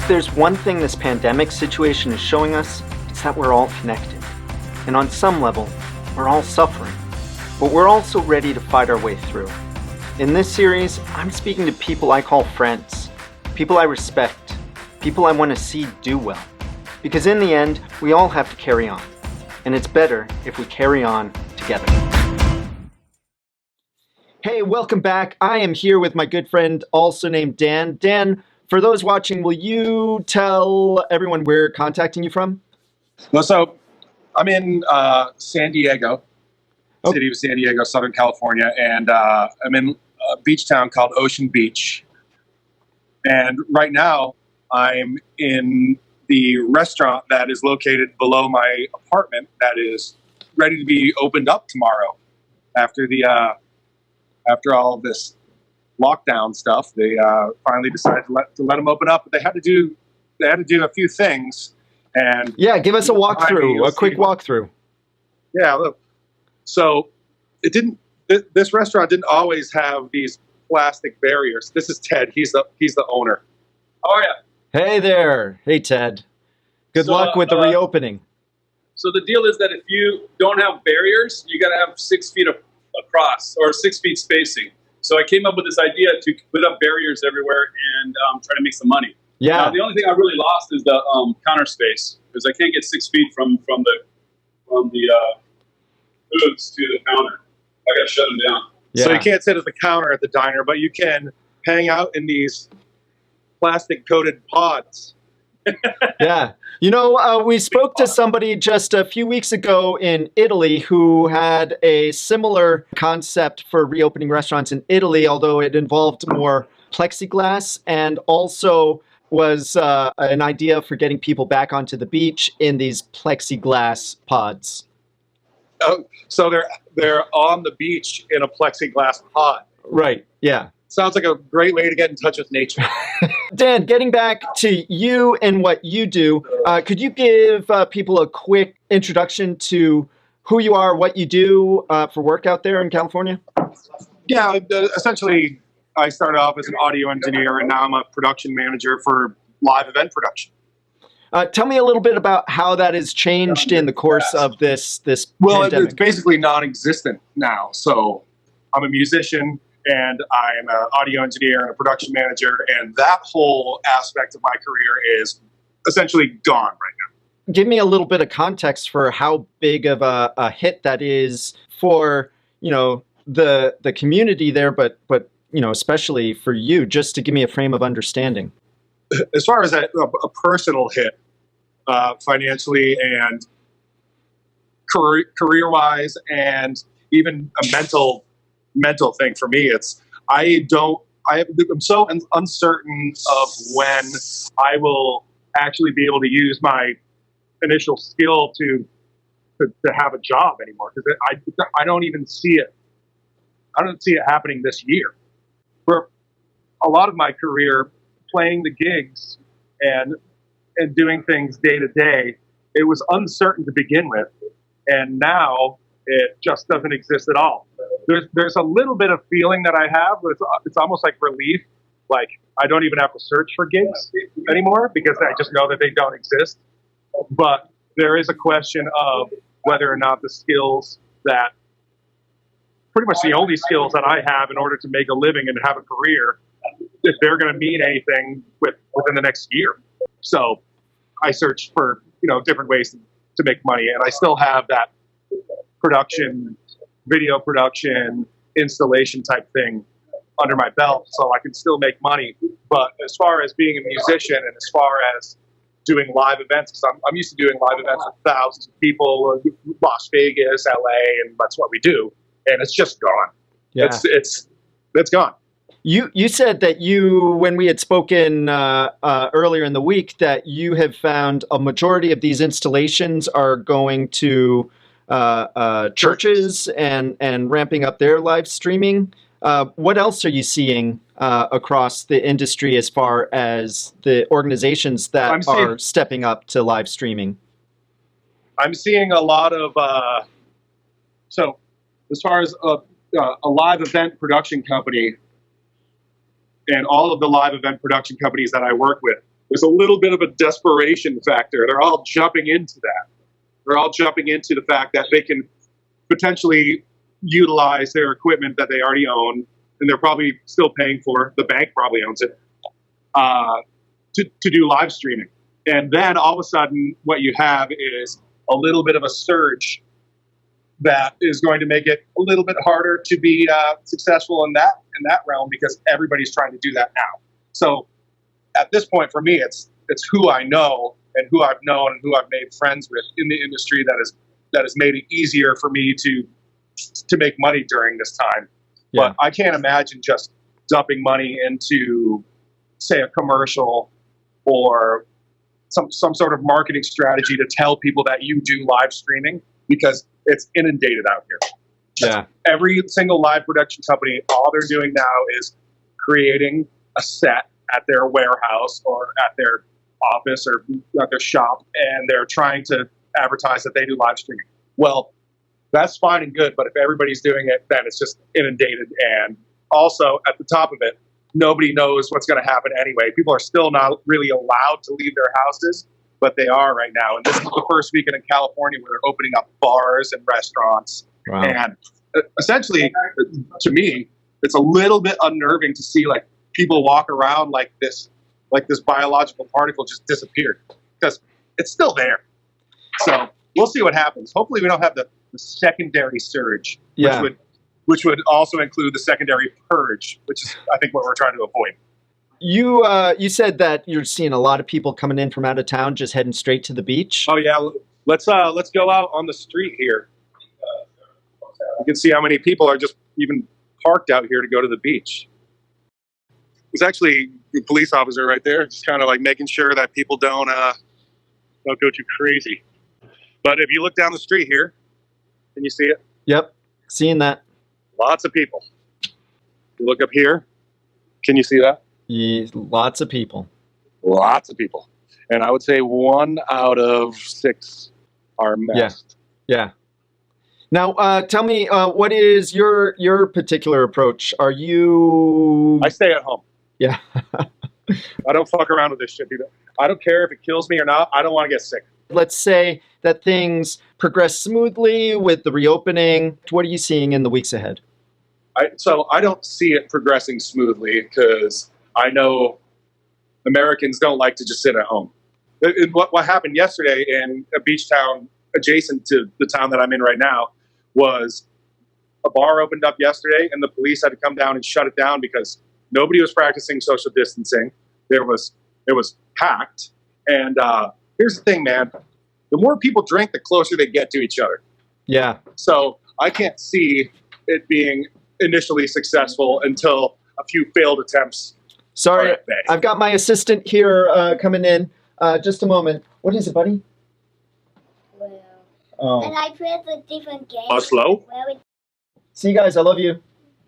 there's one thing this pandemic situation is showing us, it's that we're all connected. And on some level, we're all suffering. But we're also ready to fight our way through. In this series, I'm speaking to people I call friends, people I respect, people I want to see do well. Because in the end, we all have to carry on. And it's better if we carry on together. Hey, welcome back. I am here with my good friend, also named Dan. Dan, for those watching, will you tell everyone where we're contacting you from? Well, so I'm in San Diego, city of San Diego, Southern California, and I'm in a beach town called Ocean Beach. And right now, I'm in the restaurant that is located below my apartment that is ready to be opened up tomorrow. After all of this lockdown stuff, they finally decided to let them open up. But they had to do a few things. And yeah, give us a walkthrough, a quick walkthrough. Yeah, look. So this restaurant didn't always have these plastic barriers. This is Ted. He's the owner. How are you? Hey there. Hey, Ted. Good luck with the reopening. So the deal is that if you don't have barriers, you got to have 6 feet across or 6 feet spacing. So I came up with this idea to put up barriers everywhere and try to make some money. Yeah. Now, the only thing I really lost is the counter space because I can't get 6 feet from the booths to the counter. I got to shut them down. Yeah. So you can't sit at the counter at the diner, but you can hang out in these plastic-coated pods. Yeah. You know, we spoke to somebody just a few weeks ago in Italy who had a similar concept for reopening restaurants in Italy, although it involved more plexiglass and also was an idea for getting people back onto the beach in these plexiglass pods. Oh, so they're on the beach in a plexiglass pod. Right, yeah. Sounds like a great way to get in touch with nature. Dan, getting back to you and what you do, could you give people a quick introduction to who you are, what you do for work out there in California? Yeah, essentially, I started off as an audio engineer, and now I'm a production manager for live event production. Tell me a little bit about how that has changed in the course of this Well, pandemic. it's basically non-existent now. So I'm a musician, and I'm an audio engineer and a production manager, and that whole aspect of my career is essentially gone right now. Give me a little bit of context for how big of a hit that is for, you know, the community there, but you know, especially for you, just to give me a frame of understanding. As far as a personal hit, financially and career-wise, and even a mental thing for me, I'm so uncertain of when I will actually be able to use my initial skill to have a job anymore, because I don't even see it. I don't see it happening this year. For a lot of my career, playing the gigs and doing things day to day, it was uncertain to begin with, and now it just doesn't exist at all. There's a little bit of feeling that I have, but it's almost like relief. Like I don't even have to search for gigs anymore because I just know that they don't exist. But there is a question of whether or not the skills that, pretty much the only skills that I have in order to make a living and have a career, if they're going to mean anything within the next year. So I searched for, different ways to make money, and I still have that production, video production, installation type thing under my belt, so I can still make money. But as far as being a musician and as far as doing live events, because I'm used to doing live events with thousands of people, Las Vegas, LA, and that's what we do, and it's just gone. Yeah. It's gone. You said that when we had spoken earlier in the week, that you have found a majority of these installations are going to churches and ramping up their live streaming. What else are you seeing across the industry as far as the organizations that are stepping up to live streaming? I'm seeing a lot of so as far as a live event production company, and all of the live event production companies that I work with, there's a little bit of a desperation factor. They're all jumping into that. They're all jumping into the fact that they can potentially utilize their equipment that they already own, and they're probably still paying for. The bank probably owns it, to do live streaming. And then all of a sudden, what you have is a little bit of a surge that is going to make it a little bit harder to be successful in that realm, because everybody's trying to do that now. So at this point, for me, it's who I know and who I've known and who I've made friends with in the industry that has made it easier for me to make money during this time. Yeah. But I can't imagine just dumping money into, say, a commercial or some sort of marketing strategy to tell people that you do live streaming, because it's inundated out here. Yeah. Every single live production company, all they're doing now is creating a set at their warehouse or at their office or at their shop, and they're trying to advertise that they do live streaming. Well, that's fine and good, but if everybody's doing it, then it's just inundated. And also, at the top of it, nobody knows what's going to happen anyway. People are still not really allowed to leave their houses, but they are right now. And this is the first weekend in California where they're opening up bars and restaurants. Wow. And essentially, to me, it's a little bit unnerving to see like people walk around like this biological particle just disappeared, because it's still there. So we'll see what happens. Hopefully we don't have the secondary surge, which would also include the secondary purge, which is, I think, what we're trying to avoid. You said that you're seeing a lot of people coming in from out of town, just heading straight to the beach. Oh yeah, let's go out on the street here. You can see how many people are just even parked out here to go to the beach. There's actually a police officer right there, just kind of like making sure that people don't go too crazy. But if you look down the street here, can you see it? Yep, seeing that. Lots of people. You look up here, can you see that? Yeah, lots of people. Lots of people. And I would say 1 out of 6 are masked. Yeah. Now, tell me, what is your particular approach? Are you... I stay at home. Yeah. I don't fuck around with this shit either. I don't care if it kills me or not. I don't want to get sick. Let's say that things progress smoothly with the reopening. What are you seeing in the weeks ahead? So I don't see it progressing smoothly, because I know Americans don't like to just sit at home. What happened yesterday in a beach town adjacent to the town that I'm in right now was a bar opened up yesterday, and the police had to come down and shut it down because nobody was practicing social distancing. It was packed. And here's the thing, man. The more people drink, the closer they get to each other. Yeah. So I can't see it being initially successful until a few failed attempts. Sorry, I've got my assistant here coming in. Just a moment. What is it, buddy? Well, and I played a different game. Slow? See you guys. I love you.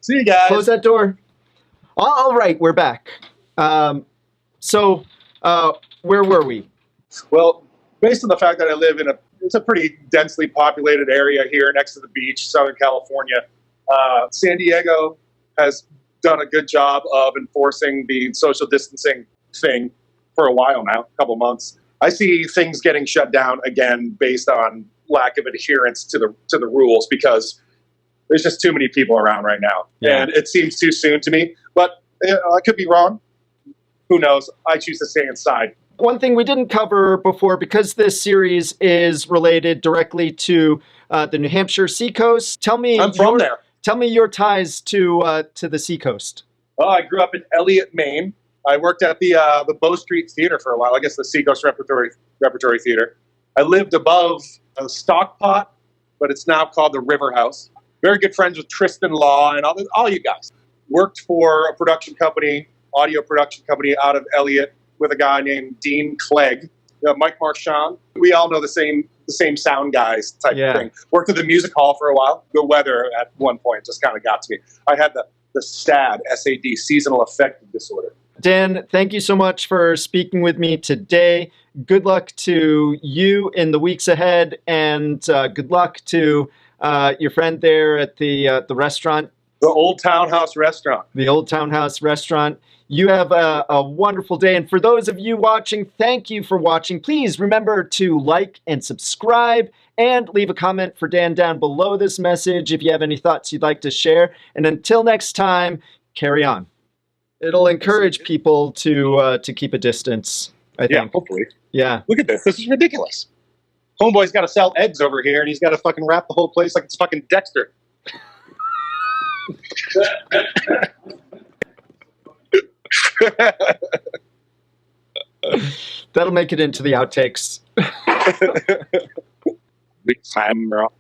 See you guys. Close that door. All right, we're back. So where were we? Well, based on the fact that I live in it's a pretty densely populated area here next to the beach, Southern California, San Diego has done a good job of enforcing the social distancing thing for a while now, a couple months. I see things getting shut down again based on lack of adherence to the rules, because there's just too many people around right now. Yeah. And it seems too soon to me, but I could be wrong. Who knows? I choose to stay inside. One thing we didn't cover before, because this series is related directly to the New Hampshire Seacoast. Tell me, I'm from there. Tell me your ties to the Seacoast. Well, I grew up in Elliott, Maine. I worked at the Bow Street Theater for a while. I guess the Seacoast Repertory Theater. I lived above a Stockpot, but it's now called the River House. Very good friends with Tristan Law and all you guys. Worked for a production company, audio production company out of Elliott, with a guy named Dean Clegg, Mike Marchand. We all know the same sound guys type of thing. Worked at the music hall for a while. The weather at one point just kind of got to me. I had the SAD, S-A-D, seasonal affective disorder. Dan, thank you so much for speaking with me today. Good luck to you in the weeks ahead, and good luck to your friend there at the restaurant. The Old Townhouse Restaurant. The Old Townhouse Restaurant. You have a wonderful day. And for those of you watching, thank you for watching. Please remember to like and subscribe and leave a comment for Dan down below this message if you have any thoughts you'd like to share. And until next time, carry on. It'll encourage people to keep a distance, I think. Yeah, hopefully. Yeah. Look at this. This is ridiculous. Homeboy's got to sell eggs over here, and he's got to fucking wrap the whole place like it's fucking Dexter. That'll make it into the outtakes. Big time, bro.